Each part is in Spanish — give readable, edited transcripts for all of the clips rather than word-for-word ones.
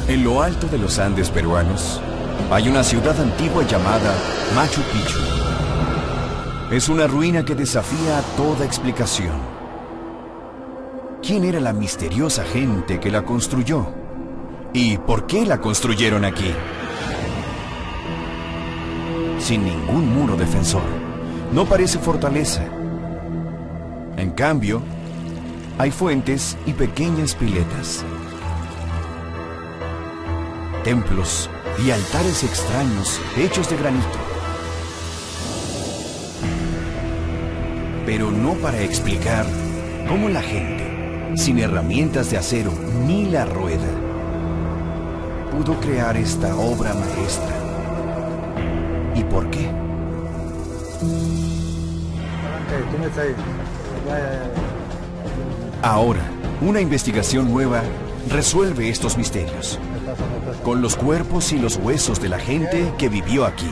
En lo alto de los Andes peruanos, hay una ciudad antigua llamada Machu Picchu. Es una ruina que desafía toda explicación. ¿Quién era la misteriosa gente que la construyó? ¿Y por qué la construyeron aquí? Sin ningún muro defensor, no parece fortaleza. En cambio, hay fuentes y pequeñas piletas, templos y altares extraños hechos de granito. Pero no para explicar cómo la gente, sin herramientas de acero ni la rueda, pudo crear esta obra maestra. ¿Y por qué? Ahora, una investigación nueva resuelve estos misterios, con los cuerpos y los huesos de la gente que vivió aquí.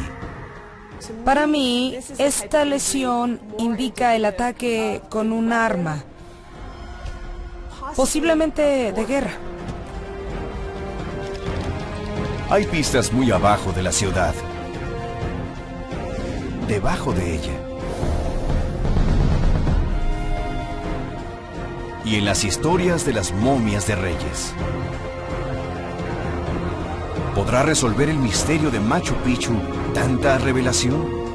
Para mí, esta lesión indica el ataque con un arma, posiblemente de guerra. Hay pistas muy abajo de la ciudad, debajo de ella, y en las historias de las momias de reyes. ¿Podrá resolver el misterio de Machu Picchu tanta revelación?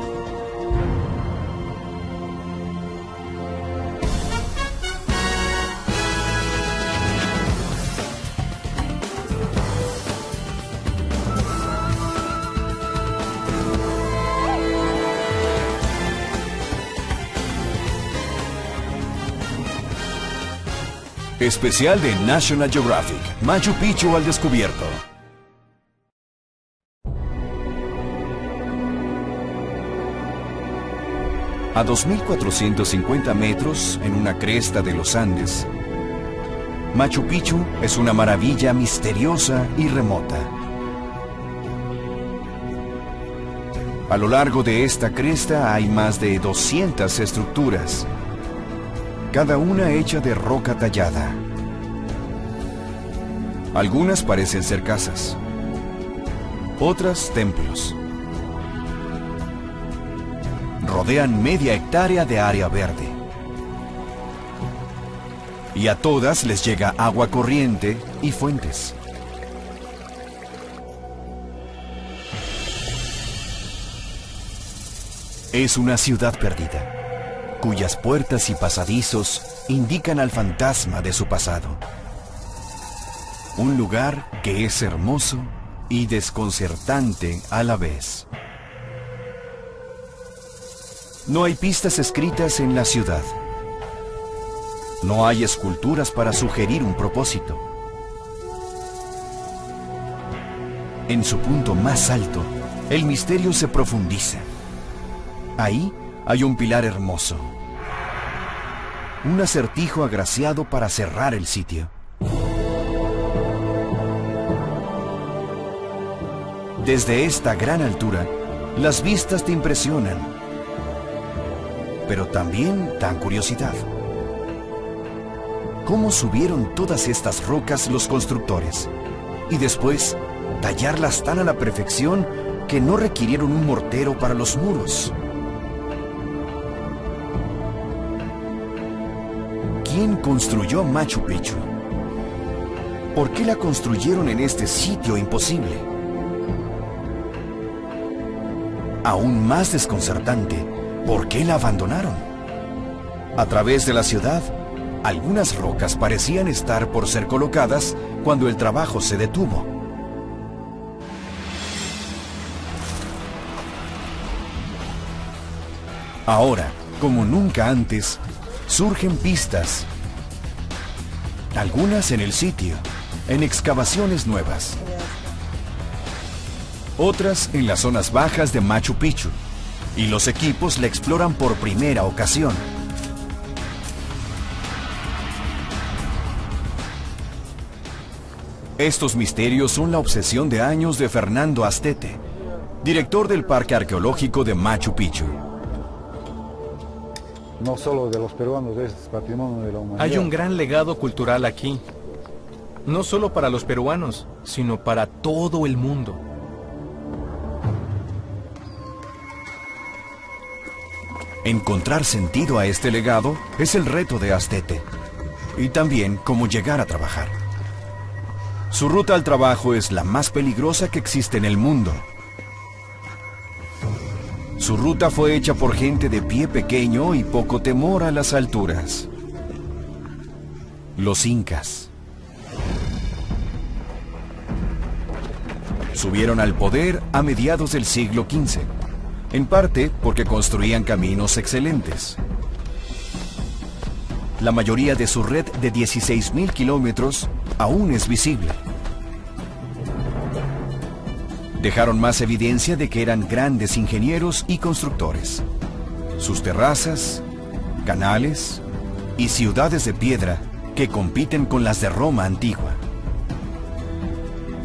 Especial de National Geographic, Machu Picchu al descubierto. A 2.450 metros, en una cresta de los Andes, Machu Picchu es una maravilla misteriosa y remota. A lo largo de esta cresta hay más de 200 estructuras, cada una hecha de roca tallada. Algunas parecen ser casas, otras templos. Rodean media hectárea de área verde. Y a todas les llega agua corriente y fuentes. Es una ciudad perdida, cuyas puertas y pasadizos indican al fantasma de su pasado. Un lugar que es hermoso y desconcertante a la vez. No hay pistas escritas en la ciudad. No hay esculturas para sugerir un propósito. En su punto más alto, el misterio se profundiza. Ahí hay un pilar hermoso, un acertijo agraciado para cerrar el sitio. Desde esta gran altura, las vistas te impresionan, pero también dan curiosidad. ¿Cómo subieron todas estas rocas los constructores? Y después, tallarlas tan a la perfección que no requirieron un mortero para los muros. ¿Quién construyó Machu Picchu? ¿Por qué la construyeron en este sitio imposible? Aún más desconcertante, ¿por qué la abandonaron? A través de la ciudad, algunas rocas parecían estar por ser colocadas cuando el trabajo se detuvo. Ahora, como nunca antes, surgen pistas, algunas en el sitio, en excavaciones nuevas, otras en las zonas bajas de Machu Picchu, y los equipos la exploran por primera ocasión. Estos misterios son la obsesión de años de Fernando Astete, director del Parque Arqueológico de Machu Picchu. No solo de los peruanos, es patrimonio de la humanidad. Hay un gran legado cultural aquí. no solo para los peruanos, sino para todo el mundo. Encontrar sentido a este legado es el reto de Astete, y también cómo llegar a trabajar. Su ruta al trabajo es la más peligrosa que existe en el mundo. Su ruta fue hecha por gente de pie pequeño y poco temor a las alturas. Los incas. Subieron al poder a mediados del siglo XV, en parte porque construían caminos excelentes. La mayoría de su red de 16.000 kilómetros aún es visible. Dejaron más evidencia de que eran grandes ingenieros y constructores. Sus terrazas, canales y ciudades de piedra que compiten con las de Roma antigua.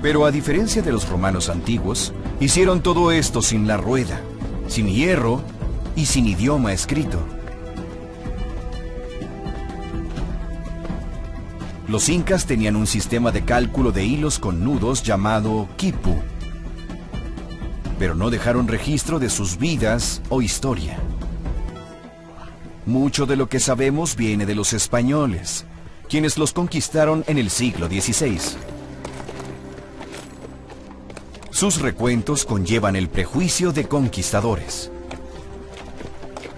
Pero a diferencia de los romanos antiguos, hicieron todo esto sin la rueda, sin hierro y sin idioma escrito. Los incas tenían un sistema de cálculo de hilos con nudos llamado quipu, pero no dejaron registro de sus vidas o historia. Mucho de lo que sabemos viene de los españoles, quienes los conquistaron en el siglo XVI. Sus recuentos conllevan el prejuicio de conquistadores.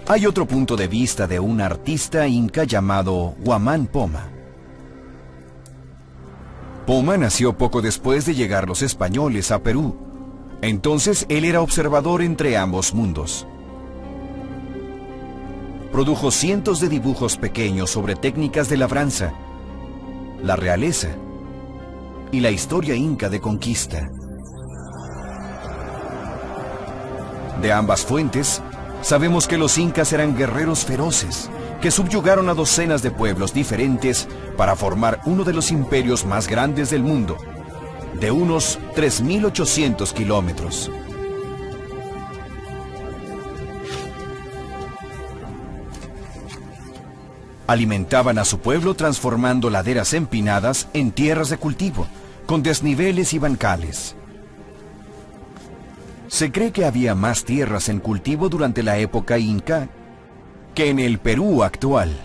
Hay otro punto de vista de un artista inca llamado Huamán Poma. Poma nació poco después de llegar los españoles a Perú. Entonces él era observador entre ambos mundos. Produjo cientos de dibujos pequeños sobre técnicas de labranza, la realeza y la historia inca de conquista. De ambas fuentes, sabemos que los incas eran guerreros feroces, que subyugaron a docenas de pueblos diferentes para formar uno de los imperios más grandes del mundo, de unos 3.800 kilómetros. Alimentaban a su pueblo transformando laderas empinadas en tierras de cultivo, con desniveles y bancales. Se cree que había más tierras en cultivo durante la época inca que en el Perú actual.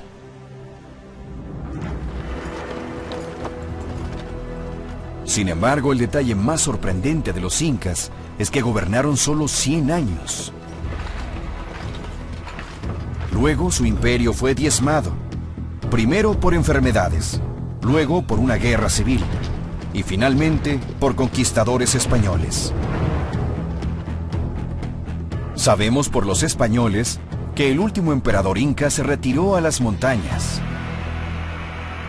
Sin embargo, el detalle más sorprendente de los incas es que gobernaron solo 100 años. Luego su imperio fue diezmado, primero por enfermedades, luego por una guerra civil y finalmente por conquistadores españoles. Sabemos por los españoles que el último emperador inca se retiró a las montañas,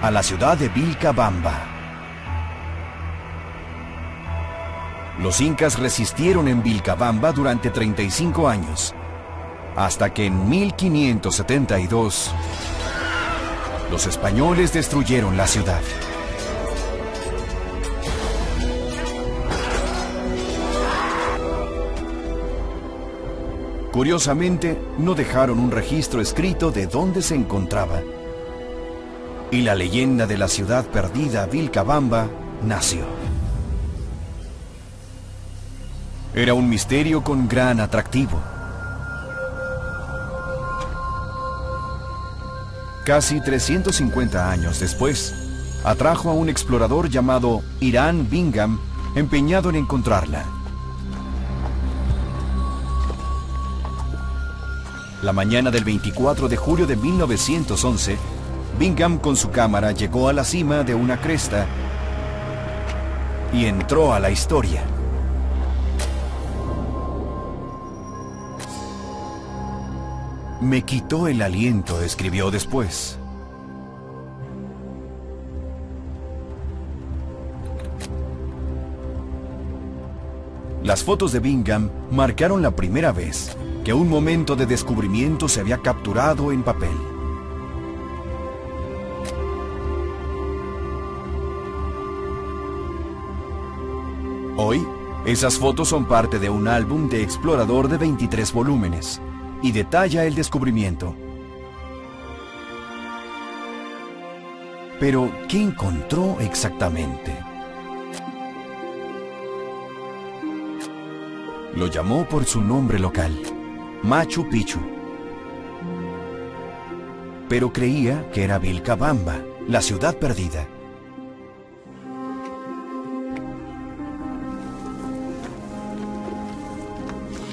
a la ciudad de Vilcabamba. Los incas resistieron en Vilcabamba durante 35 años, hasta que en 1572 los españoles destruyeron la ciudad. Curiosamente, no dejaron un registro escrito de dónde se encontraba. Y la leyenda de la ciudad perdida Vilcabamba nació. Era un misterio con gran atractivo. Casi 350 años después, atrajo a un explorador llamado Irán Bingham, empeñado en encontrarla. La mañana del 24 de julio de 1911, Bingham con su cámara llegó a la cima de una cresta y entró a la historia. Me quitó el aliento, escribió después. Las fotos de Bingham marcaron la primera vez que un momento de descubrimiento se había capturado en papel. Hoy, esas fotos son parte de un álbum de explorador de 23 volúmenes y detalla el descubrimiento. Pero, ¿qué encontró exactamente? Lo llamó por su nombre local, Machu Picchu. Pero creía que era Vilcabamba, la ciudad perdida.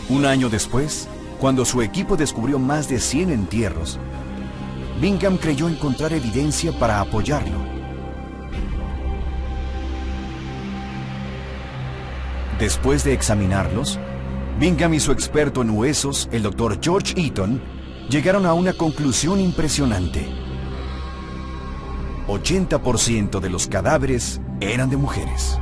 Un año después, cuando su equipo descubrió más de 100 entierros, Bingham creyó encontrar evidencia para apoyarlo. Después de examinarlos, Bingham y su experto en huesos, el Dr. George Eaton, llegaron a una conclusión impresionante. 80% de los cadáveres eran de mujeres.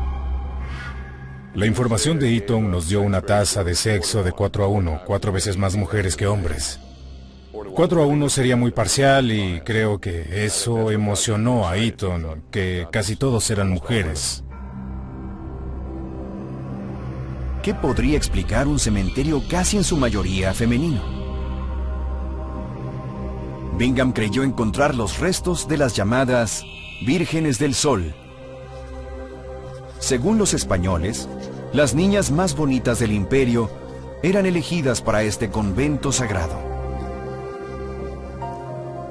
La información de Eaton nos dio una tasa de sexo de 4-1, 4 veces más mujeres que hombres. 4-1 sería muy parcial y creo que eso emocionó a Eaton, que casi todos eran mujeres. ¿Qué podría explicar un cementerio casi en su mayoría femenino? Bingham creyó encontrar los restos de las llamadas Vírgenes del Sol. Según los españoles, las niñas más bonitas del imperio eran elegidas para este convento sagrado.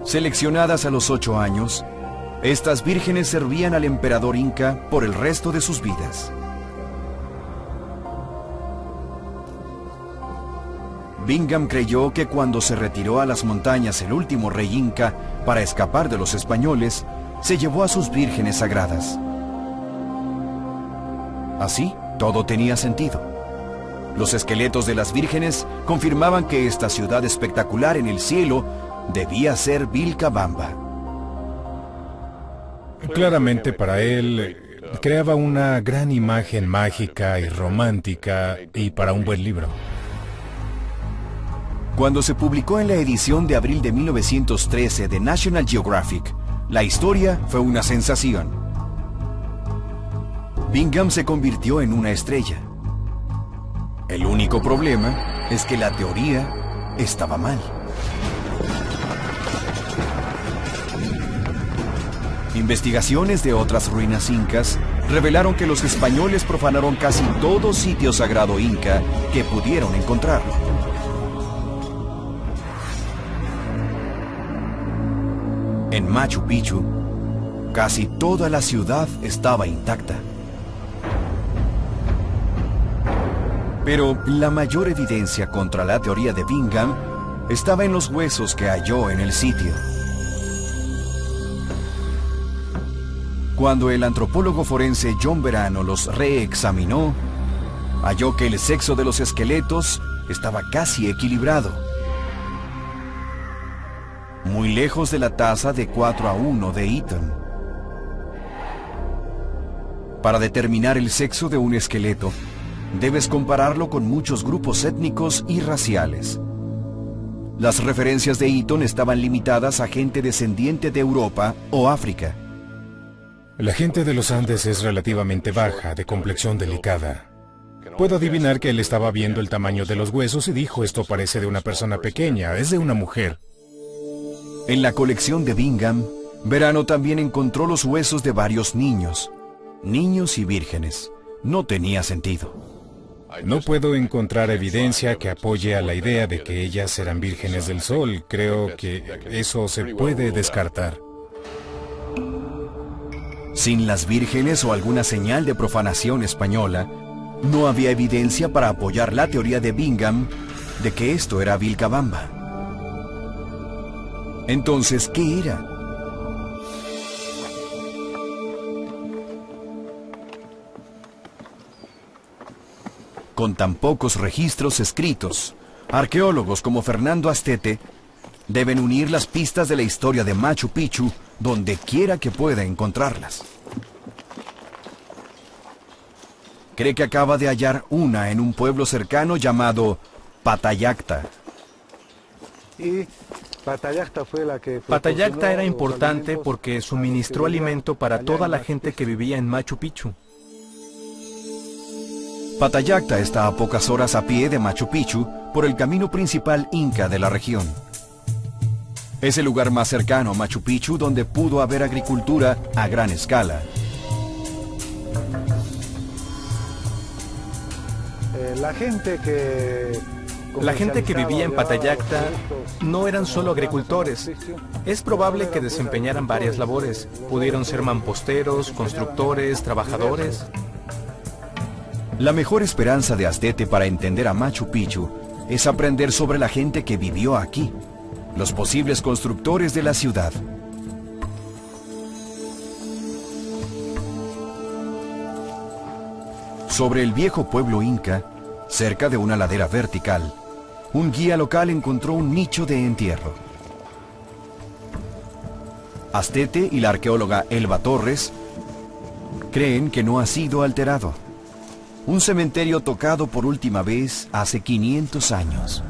Seleccionadas a los 8 años, estas vírgenes servían al emperador inca por el resto de sus vidas. Bingham creyó que cuando se retiró a las montañas el último rey inca para escapar de los españoles, se llevó a sus vírgenes sagradas. Así, todo tenía sentido. Los esqueletos de las vírgenes confirmaban que esta ciudad espectacular en el cielo debía ser Vilcabamba. Claramente para él, creaba una gran imagen mágica y romántica y para un buen libro. Cuando se publicó en la edición de abril de 1913 de National Geographic, la historia fue una sensación. Bingham se convirtió en una estrella. El único problema es que la teoría estaba mal. Investigaciones de otras ruinas incas revelaron que los españoles profanaron casi todo sitio sagrado inca que pudieron encontrar. En Machu Picchu, casi toda la ciudad estaba intacta. Pero la mayor evidencia contra la teoría de Bingham estaba en los huesos que halló en el sitio. Cuando el antropólogo forense John Verano los reexaminó, halló que el sexo de los esqueletos estaba casi equilibrado, muy lejos de la tasa de 4-1 de Eaton. Para determinar el sexo de un esqueleto, debes compararlo con muchos grupos étnicos y raciales. Las referencias de Eaton estaban limitadas a gente descendiente de Europa o África. La gente de los Andes es relativamente baja, de complexión delicada. Puedo adivinar que él estaba viendo el tamaño de los huesos y dijo: esto parece de una persona pequeña, es de una mujer. En la colección de Bingham, Verano también encontró los huesos de varios niños y vírgenes. No tenía sentido. No puedo encontrar evidencia que apoye a la idea de que ellas eran vírgenes del sol. Creo que eso se puede descartar. Sin las vírgenes o alguna señal de profanación española, no había evidencia para apoyar la teoría de Bingham de que esto era Vilcabamba. Entonces, ¿qué era? Con tan pocos registros escritos, arqueólogos como Fernando Astete deben unir las pistas de la historia de Machu Picchu donde quiera que pueda encontrarlas. Cree que acaba de hallar una en un pueblo cercano llamado Patayacta. Patayacta era importante porque suministró alimento para toda la gente que vivía en Machu Picchu. Patayacta está a pocas horas a pie de Machu Picchu por el camino principal inca de la región. Es el lugar más cercano a Machu Picchu donde pudo haber agricultura a gran escala. La gente que vivía en Patallacta no eran solo agricultores. Es probable que desempeñaran varias labores. Pudieron ser mamposteros, constructores, trabajadores. La mejor esperanza de Astete para entender a Machu Picchu es aprender sobre la gente que vivió aquí, los posibles constructores de la ciudad. Sobre el viejo pueblo inca, cerca de una ladera vertical, un guía local encontró un nicho de entierro. Astete y la arqueóloga Elba Torres creen que no ha sido alterado. Un cementerio tocado por última vez hace 500 años.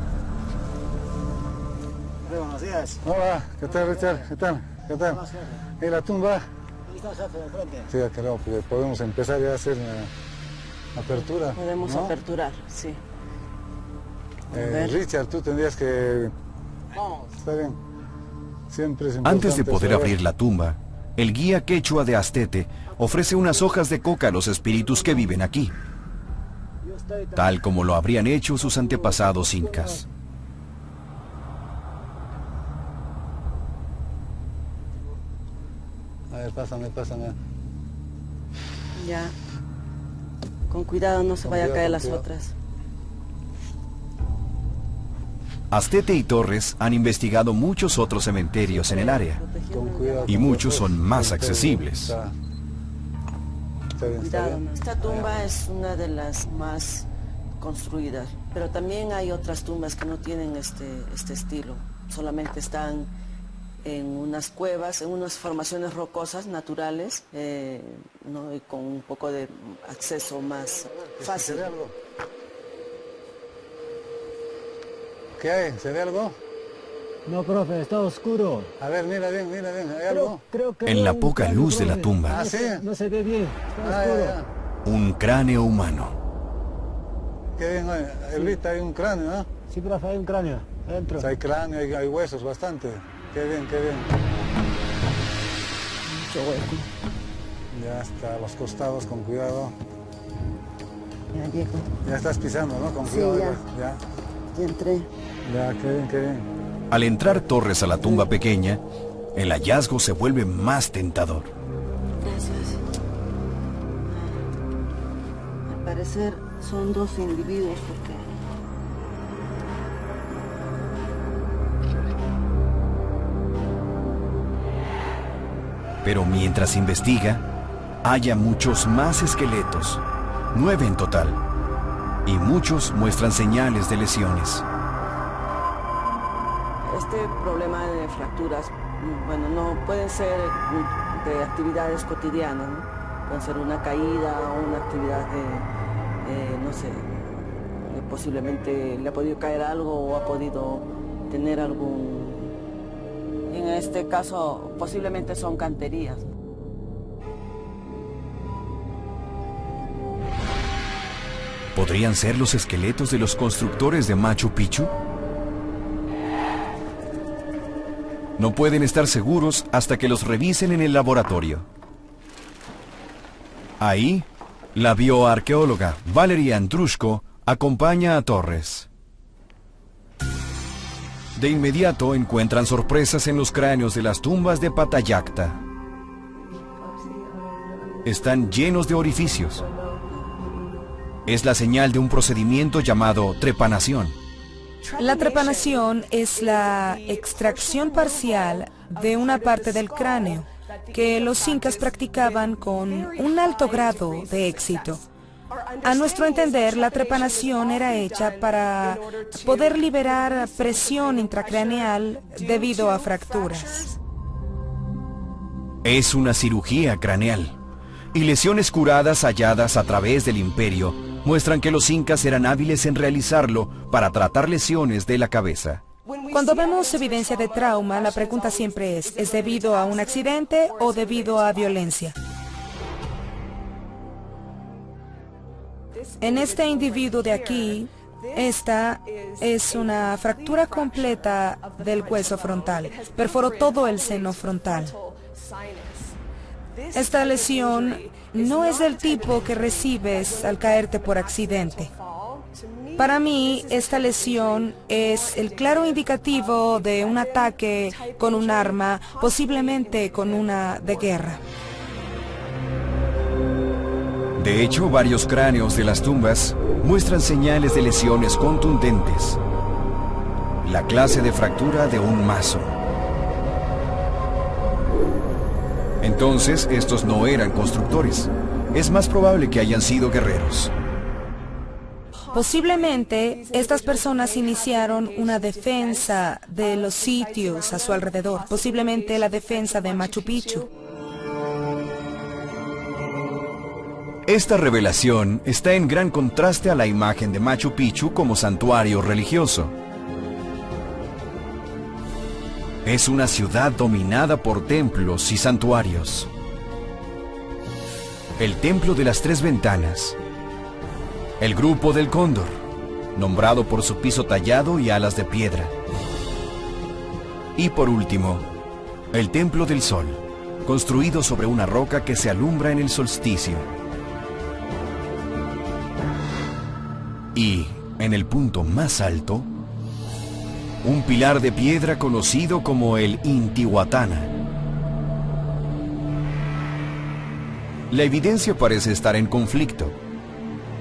Buenos días. Hola, ¿qué tal, Richard? ¿Qué tal? ¿Qué tal? ¿Y la tumba? Ahí está el jefe de frente. Sí, claro, porque podemos empezar ya a hacer la apertura. Podemos aperturar, sí. Richard, tú tendrías que... Vamos. Está bien. Siempre es importante Antes de poder saber. abrir la tumba, el guía quechua de Astete ofrece unas hojas de coca a los espíritus que viven aquí, tal como lo habrían hecho sus antepasados incas. A ver, pásame. Ya. Con cuidado, no se Con vaya a cuidado, caer con las cuidado. otras. Astete y Torres han investigado muchos otros cementerios en el área, Con cuidado. y con muchos cuidado. son más Está bien, accesibles. Está bien, está Cuidado, bien. ¿no? Esta tumba es una de las más construidas, pero también hay otras tumbas que no tienen este estilo. Solamente están en unas cuevas, en unas formaciones rocosas naturales, ¿no? Y con un poco de acceso más fácil. ¿Se ve algo? ¿Qué hay? ¿Se ve algo? No, profe, está oscuro. A ver, mira bien, ¿hay algo? Creo que En la hay un poca cráneo, luz de la profe. tumba, Ah, sí. No se ve bien, está Ah, oscuro. ya. un cráneo humano. Qué bien, oye. Elvita, hay un cráneo, ¿no? Sí, profe, hay un cráneo adentro. O sea, hay cráneo, hay huesos bastante. Qué bien. Mucho hueco. Ya está, a los costados, con cuidado. Ya llego, Ya estás pisando, ¿no? Con Sí, cuidado. ya. Ya. ya entré. Ya, qué bien. Al entrar Torres a la tumba pequeña, el hallazgo se vuelve más tentador. Gracias. Al parecer son dos individuos porque... Pero mientras investiga, halla muchos más esqueletos, 9 en total, y muchos muestran señales de lesiones. Este problema de fracturas, bueno, no pueden ser de actividades cotidianas, ¿no? Pueden ser una caída o una actividad de, no sé, posiblemente le ha podido caer algo o ha podido tener algún... En este caso, posiblemente son canterías. ¿Podrían ser los esqueletos de los constructores de Machu Picchu? No pueden estar seguros hasta que los revisen en el laboratorio. Ahí, la bioarqueóloga Valeria Andrushko acompaña a Torres. De inmediato encuentran sorpresas en los cráneos de las tumbas de Patallacta. Están llenos de orificios. Es la señal de un procedimiento llamado trepanación. La trepanación es la extracción parcial de una parte del cráneo que los incas practicaban con un alto grado de éxito. A nuestro entender, la trepanación era hecha para poder liberar presión intracraneal debido a fracturas. Es una cirugía craneal, y lesiones curadas halladas a través del imperio muestran que los incas eran hábiles en realizarlo para tratar lesiones de la cabeza. Cuando vemos evidencia de trauma, la pregunta siempre ¿es debido a un accidente o debido a violencia? En este individuo de aquí, Esta es una fractura completa del hueso frontal. Perforó todo el seno frontal. Esta lesión no es del tipo que recibes al caerte por accidente. Para mí, esta lesión es el claro indicativo de un ataque con un arma, posiblemente con una de guerra. De hecho, varios cráneos de las tumbas muestran señales de lesiones contundentes. La clase de fractura de un mazo. Entonces, estos no eran constructores. Es más probable que hayan sido guerreros. Posiblemente, estas personas iniciaron una defensa de los sitios a su alrededor. Posiblemente la defensa de Machu Picchu. Esta revelación está en gran contraste a la imagen de Machu Picchu como santuario religioso. Es una ciudad dominada por templos y santuarios. El Templo de las Tres Ventanas. El Grupo del Cóndor, nombrado por su piso tallado y alas de piedra. Y por último, el Templo del Sol, construido sobre una roca que se alumbra en el solsticio. Y, en el punto más alto, un pilar de piedra conocido como el Intihuatana. La evidencia parece estar en conflicto.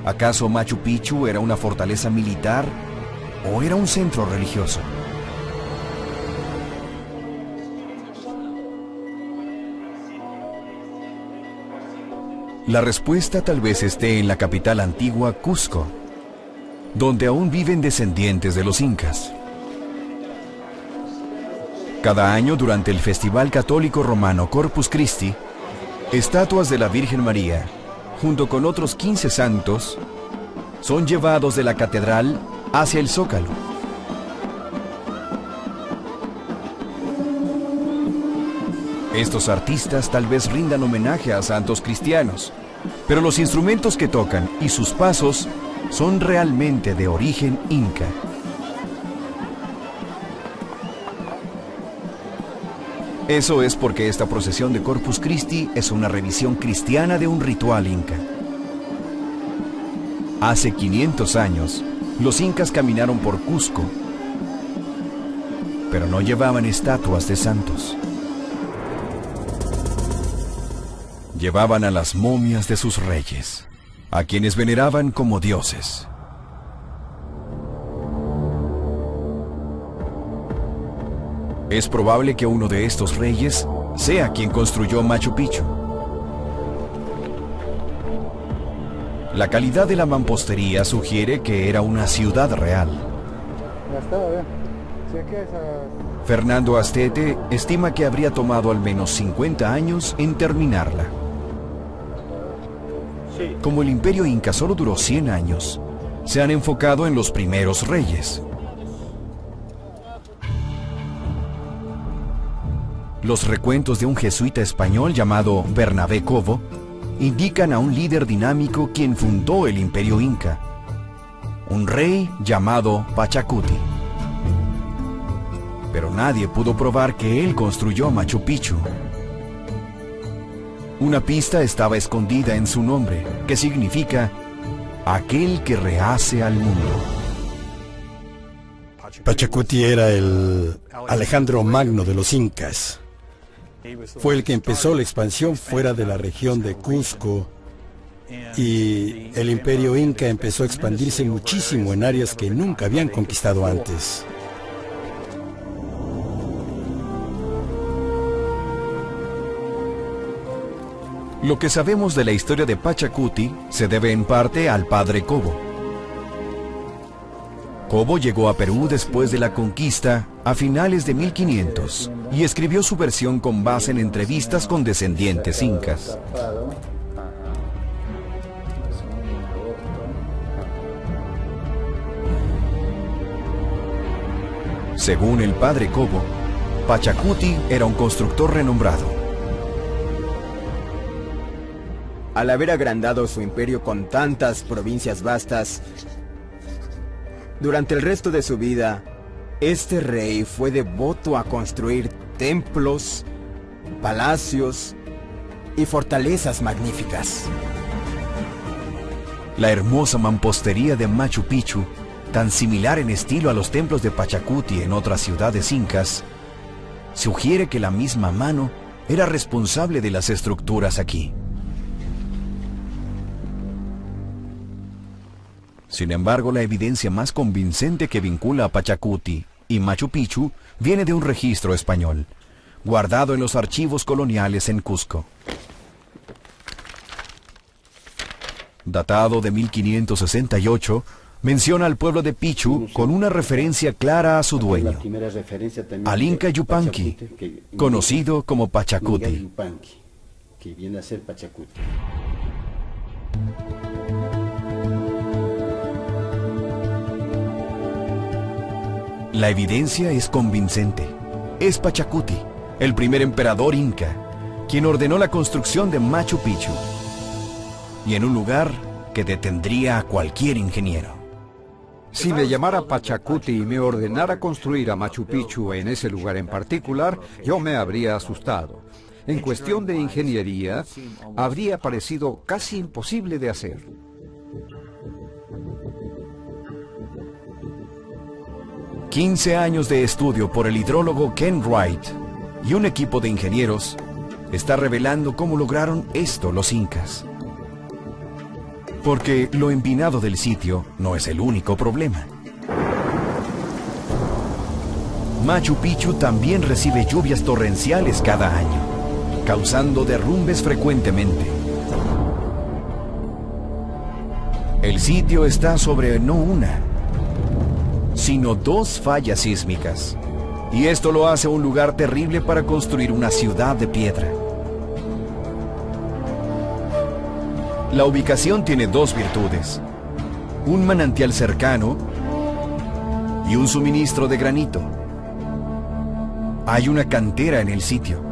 ¿Acaso Machu Picchu era una fortaleza militar o era un centro religioso? La respuesta tal vez esté en la capital antigua, Cusco, donde aún viven descendientes de los incas. Cada año, durante el Festival Católico Romano Corpus Christi, estatuas de la Virgen María, junto con otros 15 santos, son llevados de la catedral hacia el Zócalo. Estos artistas tal vez rindan homenaje a santos cristianos, pero los instrumentos que tocan y sus pasos son realmente de origen inca. Eso es porque esta procesión de Corpus Christi es una revisión cristiana de un ritual inca. Hace 500 años, los incas caminaron por Cusco, pero no llevaban estatuas de santos. Llevaban a las momias de sus reyes, a quienes veneraban como dioses. Es probable que uno de estos reyes sea quien construyó Machu Picchu. La calidad de la mampostería sugiere que era una ciudad real. Fernando Astete estima que habría tomado al menos 50 años en terminarla. Como el imperio inca solo duró 100 años, se han enfocado en los primeros reyes. Los recuentos de un jesuita español llamado Bernabé Cobo indican a un líder dinámico quien fundó el imperio inca, un rey llamado Pachacuti. Pero nadie pudo probar que él construyó Machu Picchu. Una pista estaba escondida en su nombre, que significa aquel que rehace al mundo. Pachacuti era el Alejandro Magno de los incas. Fue el que empezó la expansión fuera de la región de Cusco y el imperio inca empezó a expandirse muchísimo en áreas que nunca habían conquistado antes. Lo que sabemos de la historia de Pachacuti se debe en parte al padre Cobo. Cobo llegó a Perú después de la conquista a finales de 1500 y escribió su versión con base en entrevistas con descendientes incas. Según el padre Cobo, Pachacuti era un constructor renombrado. Al haber agrandado su imperio con tantas provincias vastas, Durante el resto de su vida, este rey fue devoto a construir templos, palacios y fortalezas magníficas. La hermosa mampostería de Machu Picchu, tan similar en estilo a los templos de Pachacuti en otras ciudades incas, sugiere que la misma mano era responsable de las estructuras aquí. Sin embargo, la evidencia más convincente que vincula a Pachacuti y Machu Picchu viene de un registro español, guardado en los archivos coloniales en Cusco. Datado de 1568, menciona al pueblo de Pichu con una referencia clara a su dueño, al Inca Yupanqui, conocido como Pachacuti. La evidencia es convincente. Es Pachacuti, el primer emperador inca, quien ordenó la construcción de Machu Picchu, y en un lugar que detendría a cualquier ingeniero. Si me llamara Pachacuti y me ordenara construir a Machu Picchu en ese lugar en particular, yo me habría asustado. En cuestión de ingeniería, habría parecido casi imposible de hacer. «15 años de estudio por el hidrólogo Ken Wright y un equipo de ingenieros está revelando cómo lograron esto los incas. Porque lo empinado del sitio no es el único problema. Machu Picchu también recibe lluvias torrenciales cada año, causando derrumbes frecuentemente. El sitio está sobre no una, sino 2 fallas sísmicas, y esto lo hace un lugar terrible para construir una ciudad de piedra. La ubicación tiene 2 virtudes: un manantial cercano y un suministro de granito. Hay una cantera en el sitio.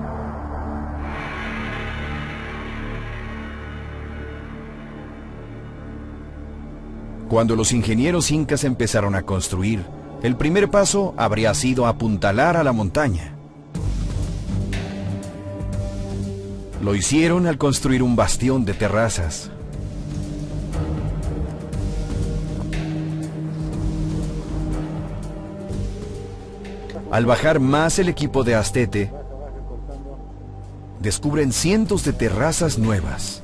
Cuando los ingenieros incas empezaron a construir, el primer paso habría sido apuntalar a la montaña. Lo hicieron al construir un bastión de terrazas. Al bajar más el equipo de Astete, descubren cientos de terrazas nuevas,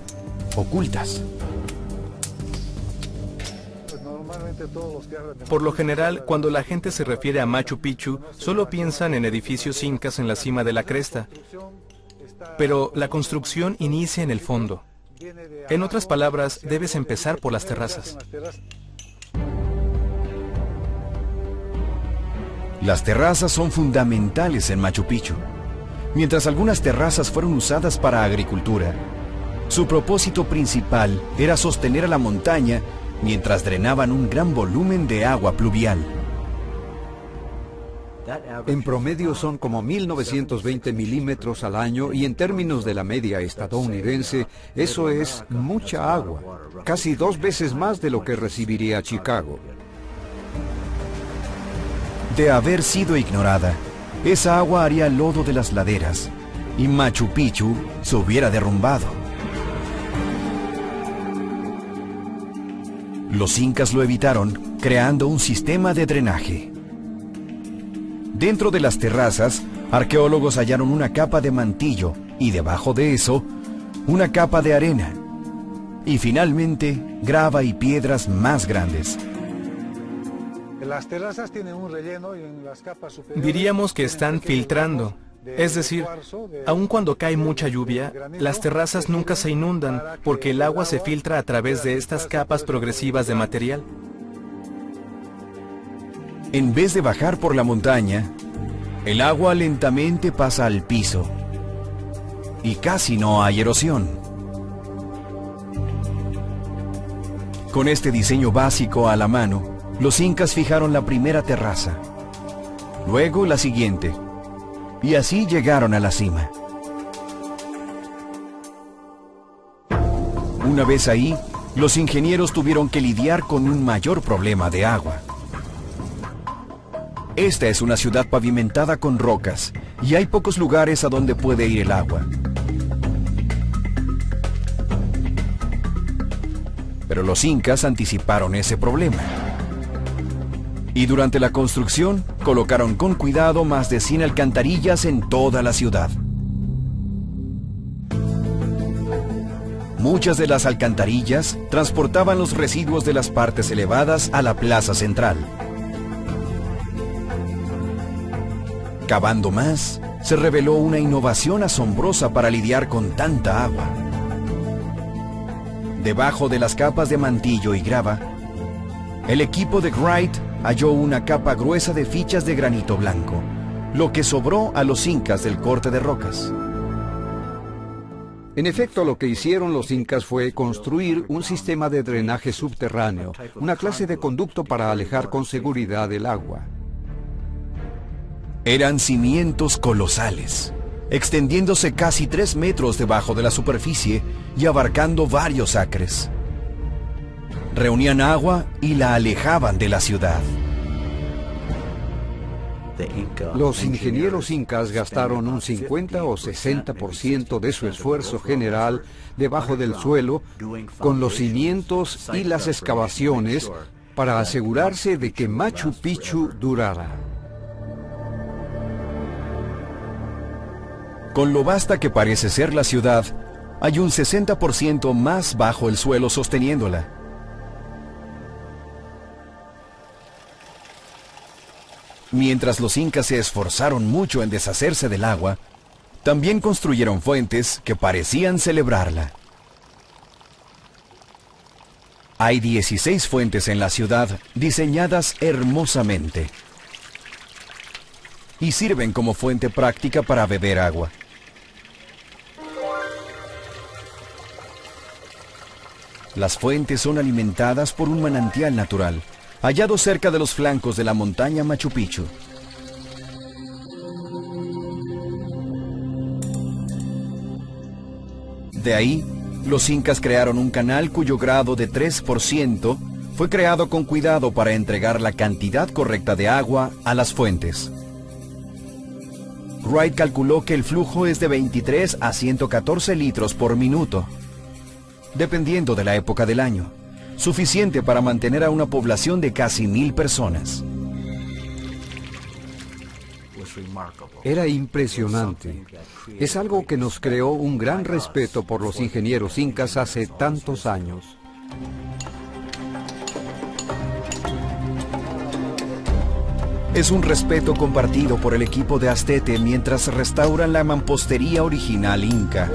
ocultas. Por lo general, cuando la gente se refiere a Machu Picchu, solo piensan en edificios incas en la cima de la cresta. Pero la construcción inicia en el fondo. En otras palabras, debes empezar por las terrazas. Las terrazas son fundamentales en Machu Picchu. Mientras algunas terrazas fueron usadas para agricultura, su propósito principal era sostener a la montaña mientras drenaban un gran volumen de agua pluvial. En promedio son como 1920 milímetros al año, y en términos de la media estadounidense, eso es mucha agua, casi 2 veces más de lo que recibiría Chicago. De haber sido ignorada, esa agua haría lodo de las laderas y Machu Picchu se hubiera derrumbado. Los incas lo evitaron creando un sistema de drenaje. Dentro de las terrazas, arqueólogos hallaron una capa de mantillo y debajo de eso, una capa de arena. Y finalmente, grava y piedras más grandes. Las terrazas tienen un relleno y en las capas superiores Diríamos que están filtrando. Es decir, aun cuando cae mucha lluvia, las terrazas nunca se inundan porque el agua se filtra a través de estas capas progresivas de material. En vez de bajar por la montaña, el agua lentamente pasa al piso y casi no hay erosión. Con este diseño básico a la mano, los incas fijaron la primera terraza, luego la siguiente, y así llegaron a la cima. Una vez ahí, los ingenieros tuvieron que lidiar con un mayor problema de agua. Esta es una ciudad pavimentada con rocas y hay pocos lugares a donde puede ir el agua. Pero los incas anticiparon ese problema. Y durante la construcción colocaron con cuidado más de 100 alcantarillas en toda la ciudad. Muchas de las alcantarillas transportaban los residuos de las partes elevadas a la plaza central. Cavando más, se reveló una innovación asombrosa para lidiar con tanta agua. Debajo de las capas de mantillo y grava, el equipo de Wright halló una capa gruesa de fichas de granito blanco, lo que sobró a los incas del corte de rocas. En efecto, lo que hicieron los incas fue construir un sistema de drenaje subterráneo, una clase de conducto para alejar con seguridad el agua. Eran cimientos colosales, extendiéndose casi 3 metros debajo de la superficie y abarcando varios acres. Reunían agua y la alejaban de la ciudad. Los ingenieros incas gastaron un 50 o 60% de su esfuerzo general debajo del suelo con los cimientos y las excavaciones para asegurarse de que Machu Picchu durara. Con lo vasta que parece ser la ciudad, hay un 60% más bajo el suelo sosteniéndola. Mientras los incas se esforzaron mucho en deshacerse del agua, también construyeron fuentes que parecían celebrarla. Hay 16 fuentes en la ciudad diseñadas hermosamente y sirven como fuente práctica para beber agua. Las fuentes son alimentadas por un manantial natural, hallado cerca de los flancos de la montaña Machu Picchu. De ahí, los incas crearon un canal cuyo grado de 3% fue creado con cuidado para entregar la cantidad correcta de agua a las fuentes. Wright calculó que el flujo es de 23 a 114 litros por minuto, dependiendo de la época del año, suficiente para mantener a una población de casi 1000 personas. Era impresionante. Es algo que nos creó un gran respeto por los ingenieros incas hace tantos años. Es un respeto compartido por el equipo de Astete mientras restauran la mampostería original inca.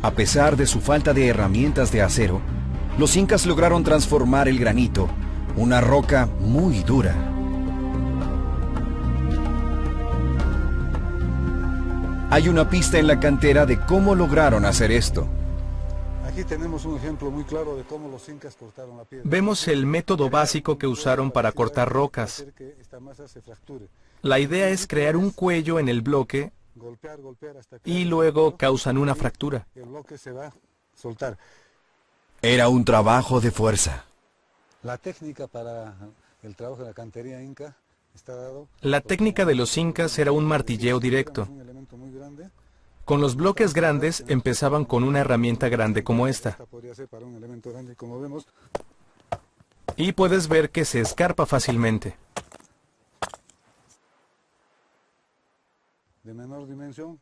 A pesar de su falta de herramientas de acero, los incas lograron transformar el granito, una roca muy dura. Hay una pista en la cantera de cómo lograron hacer esto. Aquí tenemos un ejemplo muy claro de cómo los incas cortaron la piedra. Vemos el método básico que usaron para cortar rocas. La idea es crear un cuello en el bloque y luego causan una fractura. El bloque se va a soltar. Era un trabajo de fuerza. La técnica para el trabajo de la cantería inca está dado. La técnica de los incas era un martilleo directo. Un elemento muy grande. Con los bloques grandes empezaban con una herramienta grande como esta. Podría ser para un elemento grande, como vemos. Y puedes ver que se escarpa fácilmente. De menor dimensión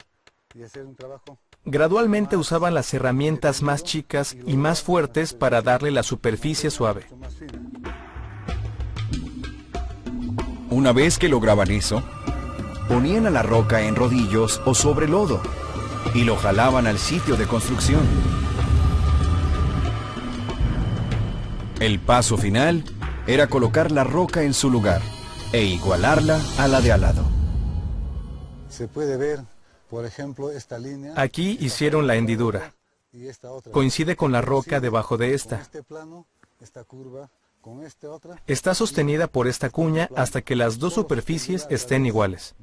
y hacer un trabajo. Gradualmente usaban las herramientas más chicas y más fuertes para darle la superficie suave. Una vez que lograban eso, ponían a la roca en rodillos o sobre lodo y lo jalaban al sitio de construcción. El paso final era colocar la roca en su lugar e igualarla a la de al lado. Se puede ver, por ejemplo, esta línea. Aquí hicieron la hendidura. Coincide con la roca debajo de esta. Está sostenida por esta cuña hasta que las dos superficies estén iguales.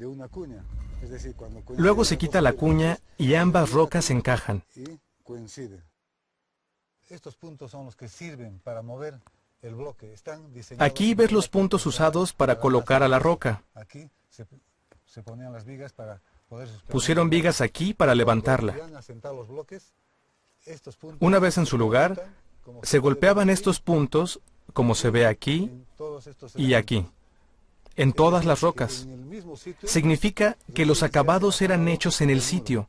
Luego se quita la cuña y ambas rocas encajan. Estos puntos son los que sirven para mover Aquí ves los puntos usados para colocar a la roca. Aquí se ponían las vigas para poder suspender. Pusieron vigas aquí para levantarla. Una vez en su lugar, se golpeaban estos puntos, como se ve aquí y aquí, en todas las rocas. Significa que los acabados eran hechos en el sitio.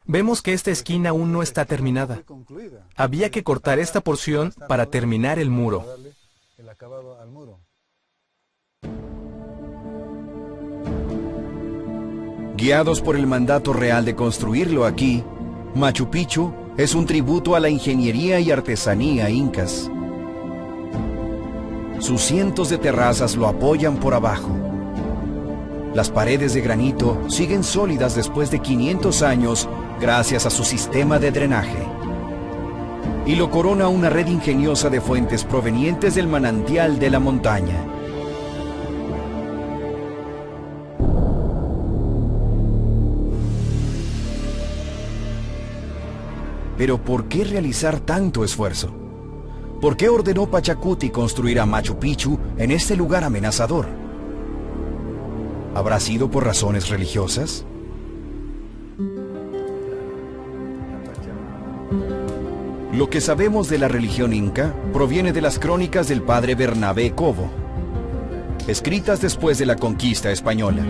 Vemos que esta esquina aún no está terminada. Había que cortar esta porción para terminar el muro. Guiados por el mandato real de construirlo aquí, Machu Picchu es un tributo a la ingeniería y artesanía incas. Sus cientos de terrazas lo apoyan por abajo. Las paredes de granito siguen sólidas después de 500 años gracias a su sistema de drenaje. Y lo corona una red ingeniosa de fuentes provenientes del manantial de la montaña. Pero ¿por qué realizar tanto esfuerzo? ¿Por qué ordenó Pachacuti construir a Machu Picchu en este lugar amenazador? ¿Habrá sido por razones religiosas? Lo que sabemos de la religión inca proviene de las crónicas del padre Bernabé Cobo, escritas después de la conquista española.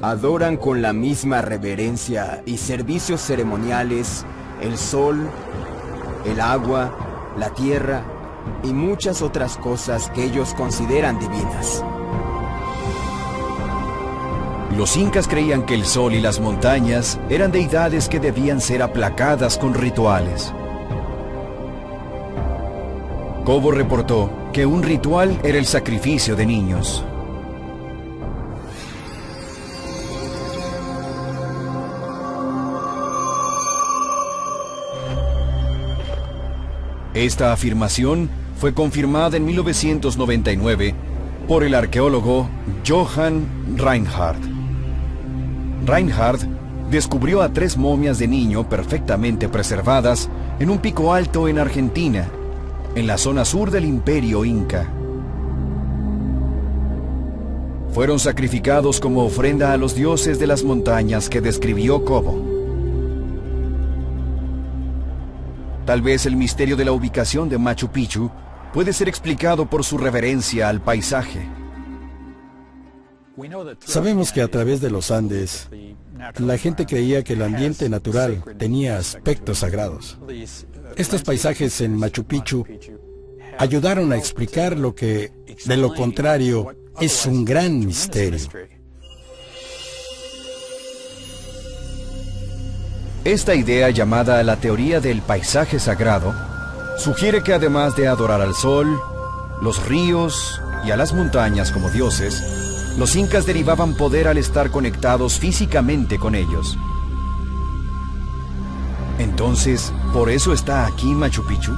Adoran con la misma reverencia y servicios ceremoniales el sol, el agua, la tierra y muchas otras cosas que ellos consideran divinas. Los incas creían que el sol y las montañas eran deidades que debían ser aplacadas con rituales. Cobo reportó que un ritual era el sacrificio de niños. Esta afirmación fue confirmada en 1999 por el arqueólogo Johann Reinhardt. Reinhardt descubrió a 3 momias de niño perfectamente preservadas en un pico alto en Argentina, en la zona sur del Imperio Inca. Fueron sacrificados como ofrenda a los dioses de las montañas que describió Cobo. Tal vez el misterio de la ubicación de Machu Picchu puede ser explicado por su reverencia al paisaje. Sabemos que a través de los Andes, la gente creía que el ambiente natural tenía aspectos sagrados. Estos paisajes en Machu Picchu ayudaron a explicar lo que, de lo contrario, es un gran misterio. Esta idea, llamada la teoría del paisaje sagrado, sugiere que además de adorar al sol, los ríos y a las montañas como dioses, los incas derivaban poder al estar conectados físicamente con ellos. Entonces, ¿por eso está aquí Machu Picchu?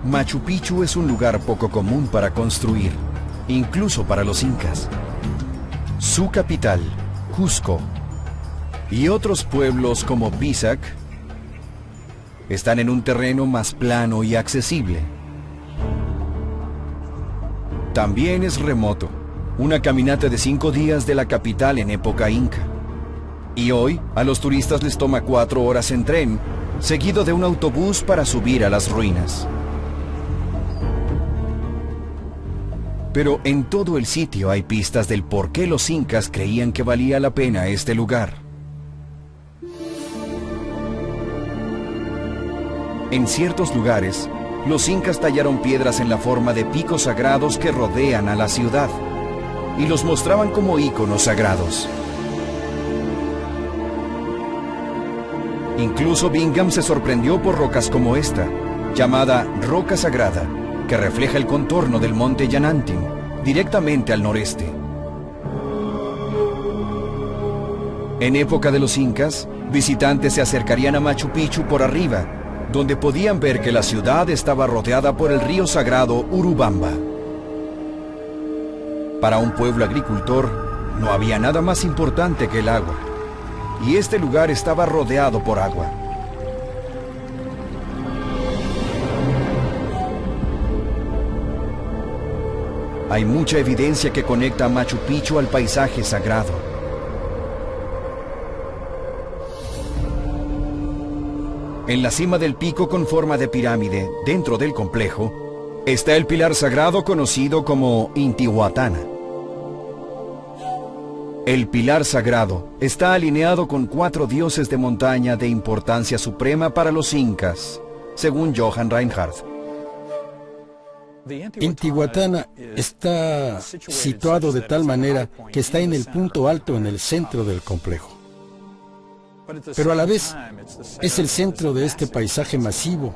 Machu Picchu es un lugar poco común para construir, incluso para los incas. Su capital, Cusco, y otros pueblos como Pisac están en un terreno más plano y accesible. También es remoto, una caminata de 5 días de la capital en época inca. Y hoy a los turistas les toma 4 horas en tren, seguido de un autobús para subir a las ruinas. Pero en todo el sitio hay pistas del por qué los incas creían que valía la pena este lugar. En ciertos lugares, los incas tallaron piedras en la forma de picos sagrados que rodean a la ciudad y los mostraban como íconos sagrados. Incluso Bingham se sorprendió por rocas como esta, llamada Roca Sagrada, que refleja el contorno del monte Yanantin, directamente al noreste. En época de los incas, visitantes se acercarían a Machu Picchu por arriba, donde podían ver que la ciudad estaba rodeada por el río sagrado Urubamba. Para un pueblo agricultor, No había nada más importante que el agua, y este lugar estaba rodeado por agua. Hay mucha evidencia que conecta a Machu Picchu al paisaje sagrado. En la cima del pico con forma de pirámide, dentro del complejo, está el pilar sagrado conocido como Intihuatana. El pilar sagrado está alineado con 4 dioses de montaña de importancia suprema para los incas, según Johann Reinhardt. Intihuatana está situado de tal manera que está en el punto alto en el centro del complejo. Pero a la vez es el centro de este paisaje masivo,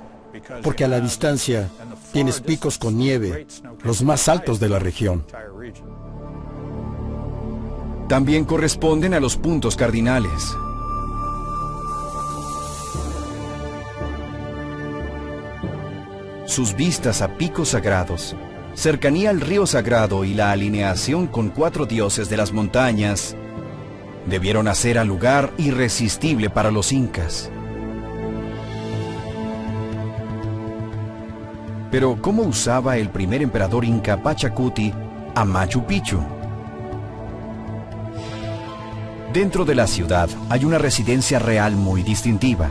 porque a la distancia tienes picos con nieve, los más altos de la región. También corresponden a los puntos cardinales. Sus vistas a picos sagrados, cercanía al río sagrado y la alineación con 4 dioses de las montañas debieron hacer al lugar irresistible para los incas. Pero ¿cómo usaba el primer emperador inca Pachacuti a Machu Picchu? Dentro de la ciudad hay una residencia real muy distintiva.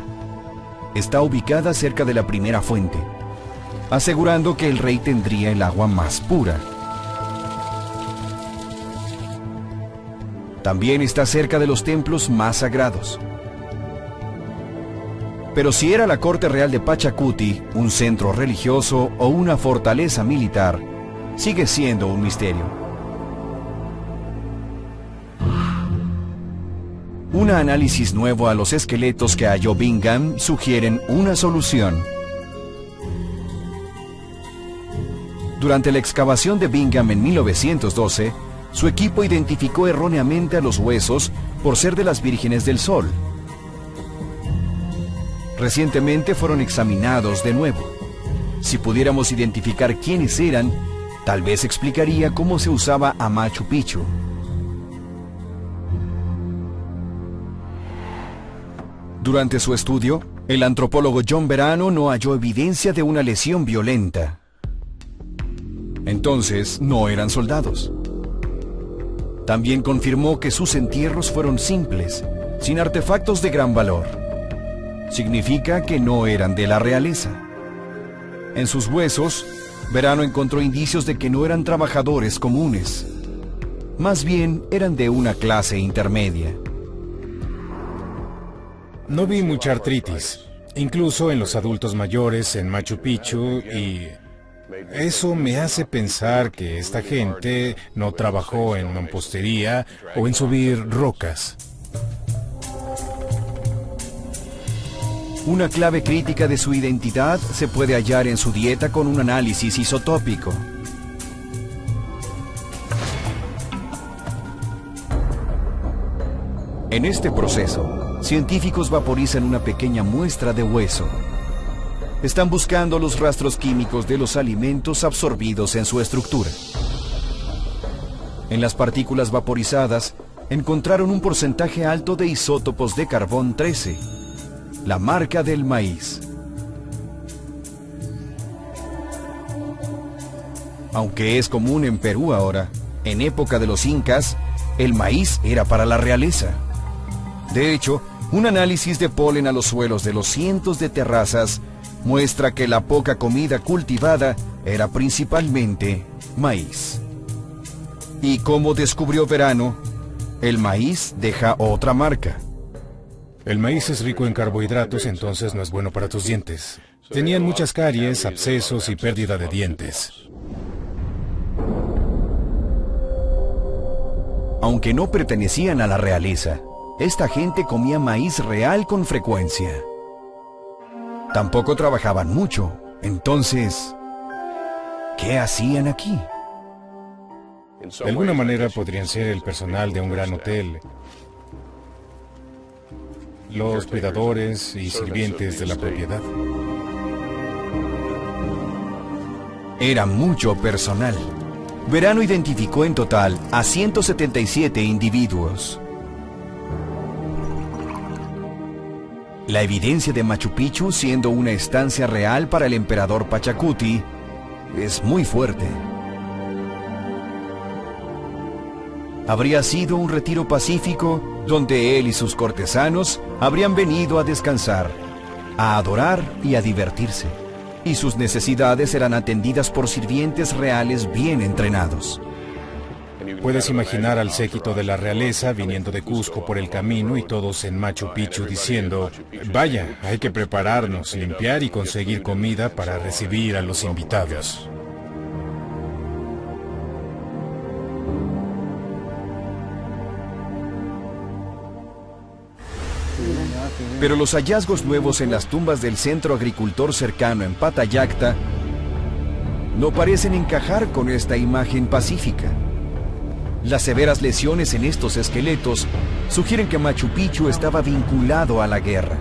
Está ubicada cerca de la primera fuente, asegurando que el rey tendría el agua más pura. También está cerca de los templos más sagrados. Pero si era la corte real de Pachacuti, un centro religioso o una fortaleza militar, sigue siendo un misterio. Un análisis nuevo a los esqueletos que halló Bingham sugieren una solución. Durante la excavación de Bingham en 1912, su equipo identificó erróneamente a los huesos por ser de las vírgenes del Sol. Recientemente fueron examinados de nuevo. Si pudiéramos identificar quiénes eran, tal vez explicaría cómo se usaba a Machu Picchu. Durante su estudio, el antropólogo John Verano no halló evidencia de una lesión violenta. Entonces, no eran soldados. También confirmó que sus entierros fueron simples, sin artefactos de gran valor. Significa que no eran de la realeza. En sus huesos, Verano encontró indicios de que no eran trabajadores comunes. Más bien, eran de una clase intermedia. No vi mucha artritis, incluso en los adultos mayores en Machu Picchu, y eso me hace pensar que esta gente no trabajó en mampostería o en subir rocas. Una clave crítica de su identidad se puede hallar en su dieta con un análisis isotópico. En este proceso, científicos vaporizan una pequeña muestra de hueso. Están buscando los rastros químicos de los alimentos absorbidos en su estructura. En las partículas vaporizadas, encontraron un porcentaje alto de isótopos de carbón 13, la marca del maíz. Aunque es común en Perú ahora, en época de los incas, el maíz era para la realeza. De hecho, un análisis de polen a los suelos de los cientos de terrazas muestra que la poca comida cultivada era principalmente maíz. Y como descubrió Verano, el maíz deja otra marca. El maíz es rico en carbohidratos, entonces no es bueno para tus dientes. Tenían muchas caries, abscesos y pérdida de dientes. Aunque no pertenecían a la realeza, esta gente comía maíz real con frecuencia. Tampoco trabajaban mucho, entonces, ¿qué hacían aquí? De alguna manera podrían ser el personal de un gran hotel, los cuidadores y sirvientes de la propiedad. Era mucho personal. Verano identificó en total a 177 individuos. La evidencia de Machu Picchu siendo una estancia real para el emperador Pachacuti es muy fuerte. Habría sido un retiro pacífico donde él y sus cortesanos habrían venido a descansar, a adorar y a divertirse, y sus necesidades eran atendidas por sirvientes reales bien entrenados. Puedes imaginar al séquito de la realeza viniendo de Cusco por el camino y todos en Machu Picchu diciendo: vaya, hay que prepararnos, limpiar y conseguir comida para recibir a los invitados. Pero los hallazgos nuevos en las tumbas del centro agricultor cercano en Patayacta no parecen encajar con esta imagen pacífica. Las severas lesiones en estos esqueletos sugieren que Machu Picchu estaba vinculado a la guerra.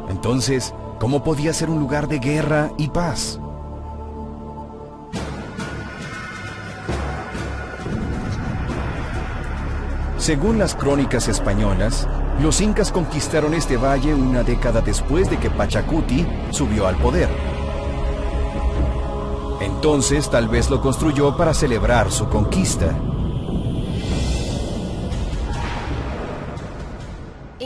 Entonces, ¿cómo podía ser un lugar de guerra y paz? Según las crónicas españolas, los incas conquistaron este valle una década después de que Pachacuti subió al poder. Entonces, tal vez lo construyó para celebrar su conquista.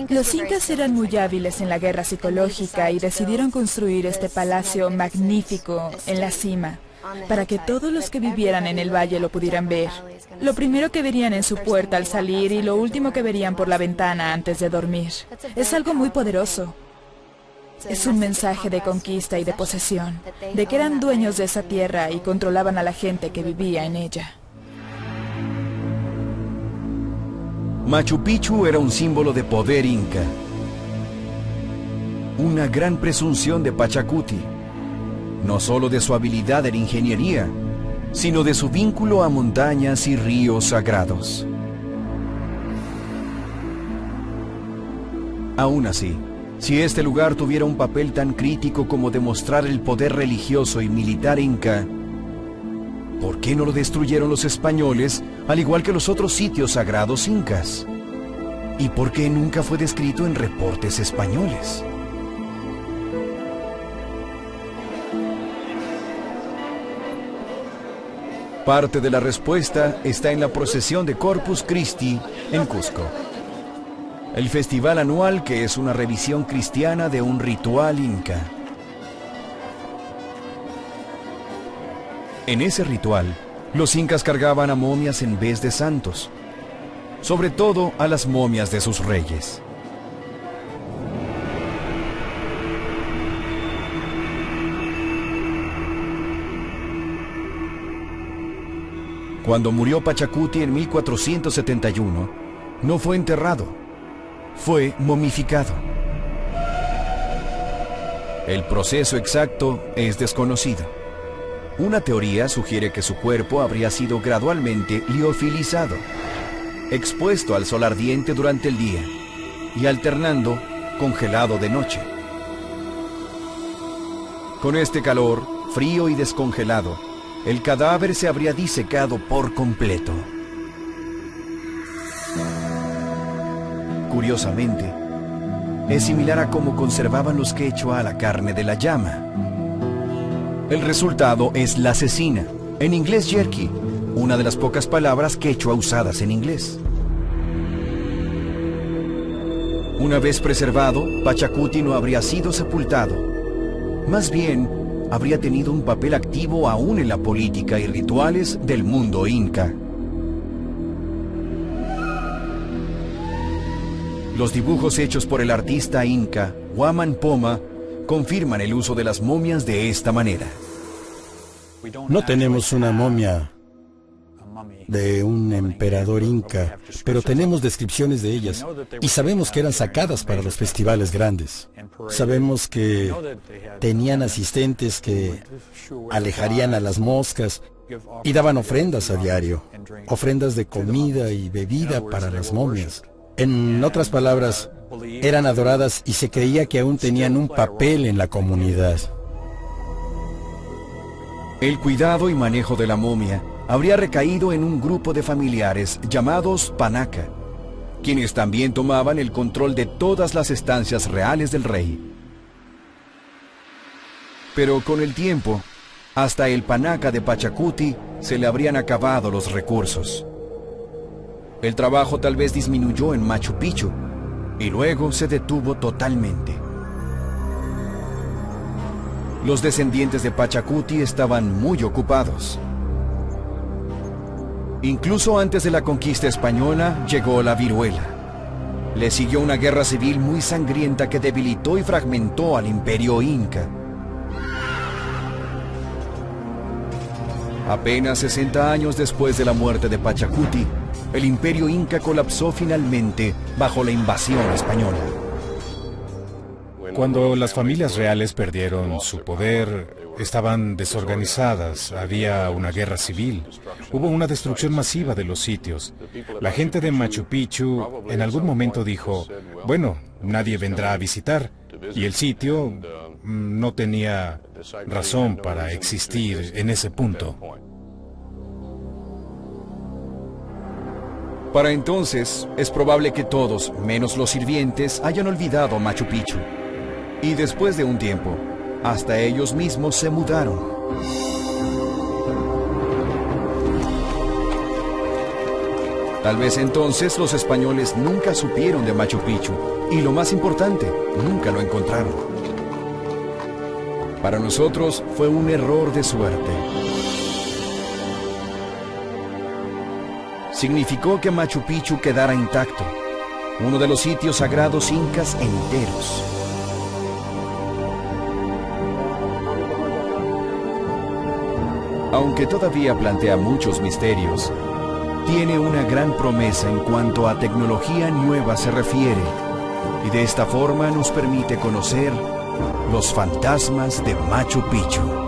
Los incas eran muy hábiles en la guerra psicológica y decidieron construir este palacio magnífico en la cima, para que todos los que vivieran en el valle lo pudieran ver. Lo primero que verían en su puerta al salir y lo último que verían por la ventana antes de dormir. Es algo muy poderoso. Es un mensaje de conquista y de posesión, de que eran dueños de esa tierra y controlaban a la gente que vivía en ella. Machu Picchu era un símbolo de poder inca. Una gran presunción de Pachacuti, no solo de su habilidad en ingeniería, sino de su vínculo a montañas y ríos sagrados. Aún así, si este lugar tuviera un papel tan crítico como demostrar el poder religioso y militar inca, ¿por qué no lo destruyeron los españoles, al igual que los otros sitios sagrados incas? ¿Y por qué nunca fue descrito en reportes españoles? Parte de la respuesta está en la procesión de Corpus Christi en Cusco, el festival anual que es una revisión cristiana de un ritual inca. En ese ritual, los incas cargaban a momias en vez de santos, sobre todo a las momias de sus reyes. Cuando murió Pachacuti en 1471, no fue enterrado, fue momificado. El proceso exacto es desconocido. Una teoría sugiere que su cuerpo habría sido gradualmente liofilizado, expuesto al sol ardiente durante el día y alternando congelado de noche. Con este calor, frío y descongelado, el cadáver se habría disecado por completo. Curiosamente, es similar a cómo conservaban los quechua la carne de la llama. El resultado es la cecina, en inglés jerky, una de las pocas palabras quechua usadas en inglés. Una vez preservado, Pachacuti no habría sido sepultado. Más bien, habría tenido un papel activo aún en la política y rituales del mundo inca. Los dibujos hechos por el artista inca Huaman Poma confirman el uso de las momias de esta manera. No tenemos una momia de un emperador inca, pero tenemos descripciones de ellas y sabemos que eran sacadas para los festivales grandes. Sabemos que tenían asistentes que alejarían a las moscas y daban ofrendas a diario, ofrendas de comida y bebida para las momias. En otras palabras, eran adoradas y se creía que aún tenían un papel en la comunidad. El cuidado y manejo de la momia habría recaído en un grupo de familiares llamados Panaca, quienes también tomaban el control de todas las estancias reales del rey. Pero con el tiempo, hasta el Panaca de Pachacuti se le habrían acabado los recursos. El trabajo tal vez disminuyó en Machu Picchu y luego se detuvo totalmente. Los descendientes de Pachacuti estaban muy ocupados. Incluso antes de la conquista española llegó la viruela. Le siguió una guerra civil muy sangrienta que debilitó y fragmentó al imperio inca. Apenas 60 años después de la muerte de Pachacuti, el imperio inca colapsó finalmente bajo la invasión española. Cuando las familias reales perdieron su poder, estaban desorganizadas, había una guerra civil, hubo una destrucción masiva de los sitios. La gente de Machu Picchu en algún momento dijo, bueno, nadie vendrá a visitar, y el sitio no tenía razón para existir en ese punto. Para entonces, es probable que todos, menos los sirvientes, hayan olvidado Machu Picchu. Y después de un tiempo, hasta ellos mismos se mudaron. Tal vez entonces los españoles nunca supieron de Machu Picchu y lo más importante, nunca lo encontraron. Para nosotros fue un error de suerte. Significó que Machu Picchu quedara intacto, uno de los sitios sagrados incas enteros. Aunque todavía plantea muchos misterios, tiene una gran promesa en cuanto a tecnología nueva se refiere, y de esta forma nos permite conocer los fantasmas de Machu Picchu.